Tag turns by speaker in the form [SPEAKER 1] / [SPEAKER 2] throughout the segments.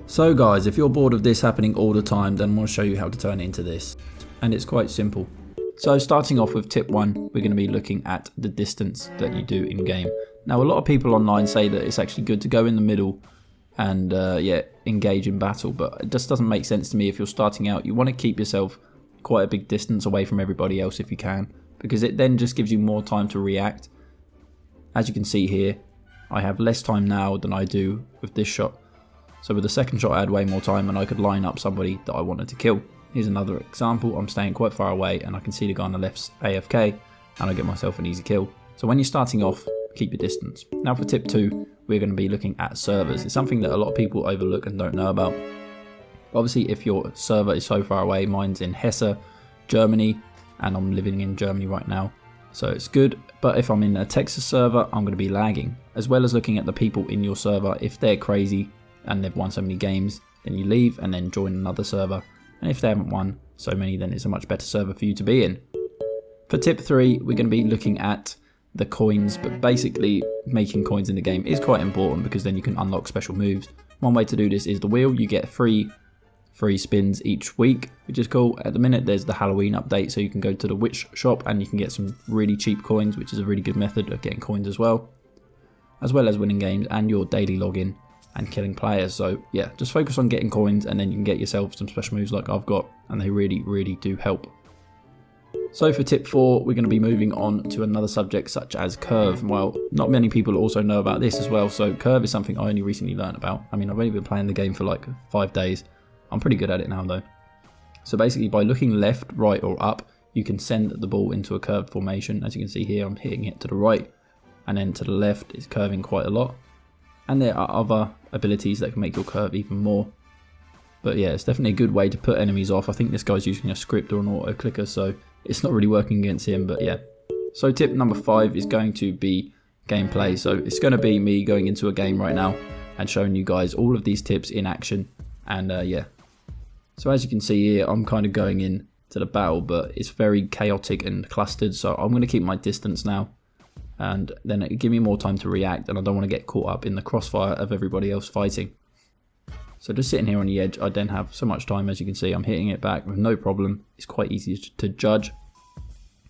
[SPEAKER 1] So guys, if you're bored of this happening all the time, then I want to show you how to turn it into this. And it's quite simple. So starting off with tip 1, we're going to be looking at the distance that you do in game. Now a lot of people online say that it's actually good to go in the middle and engage in battle, but it just doesn't make sense to me. If you're starting out, you want to keep yourself quite a big distance away from everybody else if you can, because it then just gives you more time to react. As you can see here, I have less time now than I do with this shot. So with the second shot I had way more time and I could line up somebody that I wanted to kill. Here's another example. I'm staying quite far away and I can see the guy on the left's AFK and I get myself an easy kill. So when you're starting off, keep your distance. Now for tip 2, we're going to be looking at servers. It's something that a lot of people overlook and don't know about. Obviously if your server is so far away, mine's in Hesse, Germany, and I'm living in Germany right now. So it's good, but if I'm in a Texas server, I'm going to be lagging. As well as looking at the people in your server, if they're crazy and they've won so many games, then you leave and then join another server. And if they haven't won so many, then it's a much better server for you to be in. For tip 3, we're going to be looking at the coins, but basically making coins in the game is quite important because then you can unlock special moves. One way to do this is the wheel. You get free spins each week, which is cool. At the minute there's the Halloween update, so you can go to the witch shop and you can get some really cheap coins, which is a really good method of getting coins as well as winning games and your daily login and killing players. So yeah, just focus on getting coins and then you can get yourself some special moves like I've got, and they really do help. So for tip 4, we're going to be moving on to another subject such as curve. Well, not many people also know about this as well, so curve is something I only recently learned about. I mean, I've only been playing the game for like 5 days. I'm pretty good at it now though. So basically by looking left, right or up, you can send the ball into a curved formation. As you can see here, I'm hitting it to the right, and then to the left it's curving quite a lot. And there are other abilities that can make your curve even more. But yeah, it's definitely a good way to put enemies off. I think this guy's using a script or an auto clicker, so it's not really working against him, but yeah. So tip number 5 is going to be gameplay. So it's going to be me going into a game right now and showing you guys all of these tips in action. And yeah. So as you can see here, I'm kind of going in to the battle, but it's very chaotic and clustered. So I'm going to keep my distance now. And then it give me more time to react, and I don't want to get caught up in the crossfire of everybody else fighting. So just sitting here on the edge, I then have so much time. As you can see, I'm hitting it back with no problem. It's quite easy to judge.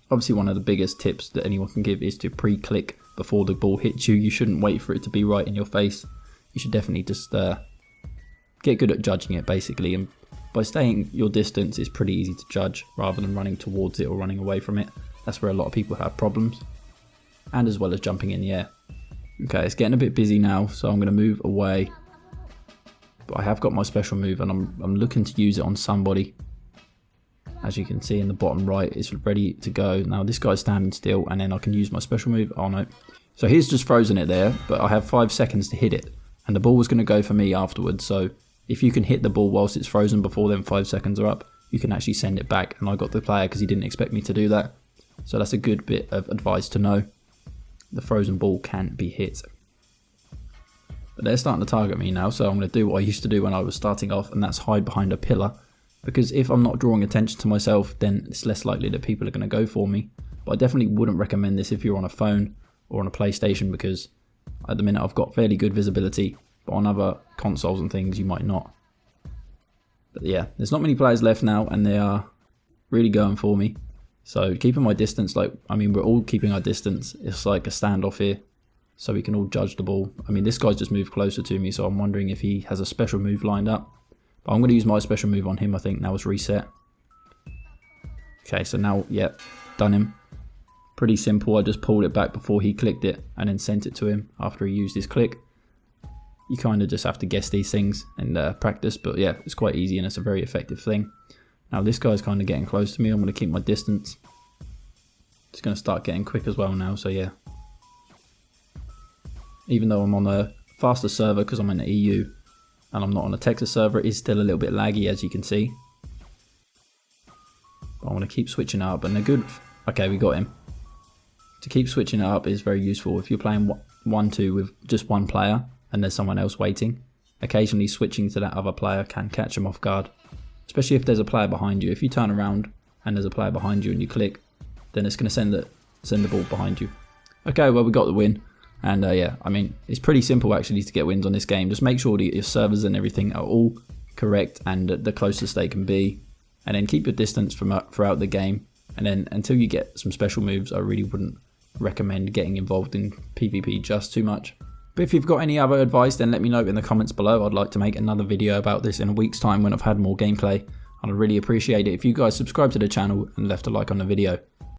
[SPEAKER 1] Obviously, one of the biggest tips that anyone can give is to pre-click before the ball hits you. You shouldn't wait for it to be right in your face. You should definitely just get good at judging it, basically. And by staying your distance, it's pretty easy to judge rather than running towards it or running away from it. That's where a lot of people have problems. And as well as jumping in the air. Okay, it's getting a bit busy now, so I'm going to move away. But I have got my special move and I'm looking to use it on somebody. As you can see in the bottom right, it's ready to go. Now this guy's standing still, and then I can use my special move. Oh no. So he's just frozen it there, but I have 5 seconds to hit it. And the ball was going to go for me afterwards, so if you can hit the ball whilst it's frozen before then 5 seconds are up, you can actually send it back. And I got the player because he didn't expect me to do that. So that's a good bit of advice to know. The frozen ball can be hit. But they're starting to target me now, so I'm going to do what I used to do when I was starting off, and that's hide behind a pillar. Because if I'm not drawing attention to myself, then it's less likely that people are going to go for me. But I definitely wouldn't recommend this if you're on a phone or on a PlayStation, because at the minute I've got fairly good visibility, but on other consoles and things you might not. But yeah, there's not many players left now, and they are really going for me. So keeping my distance, we're all keeping our distance. It's like a standoff here, so we can all judge the ball. I mean, this guy's just moved closer to me, so I'm wondering if he has a special move lined up. But I'm going to use my special move on him, I think. Now it's reset. Okay, so now, yep, done him. Pretty simple. I just pulled it back before he clicked it and then sent it to him after he used his click. You kind of just have to guess these things and practice, but yeah, it's quite easy and it's a very effective thing. Now this guy's kind of getting close to me. I'm going to keep my distance. It's going to start getting quick as well now, so yeah. Even though I'm on a faster server because I'm in the EU and I'm not on a Texas server, it is still a little bit laggy, as you can see. But I want to keep switching up, and they're good. Okay, we got him. To keep switching it up is very useful. If you're playing 1-2 with just one player and there's someone else waiting, occasionally switching to that other player can catch them off guard. Especially if there's a player behind you. If you turn around and there's a player behind you and you click, then it's going to send the ball behind you. Okay, well, we got the win. And yeah, I mean, it's pretty simple actually to get wins on this game. Just make sure that your servers and everything are all correct and the closest they can be. And then keep your distance throughout the game. And then until you get some special moves, I really wouldn't recommend getting involved in PvP just too much. But if you've got any other advice, then let me know in the comments below. I'd like to make another video about this in a week's time when I've had more gameplay. And I'd really appreciate it if you guys subscribe to the channel and left a like on the video.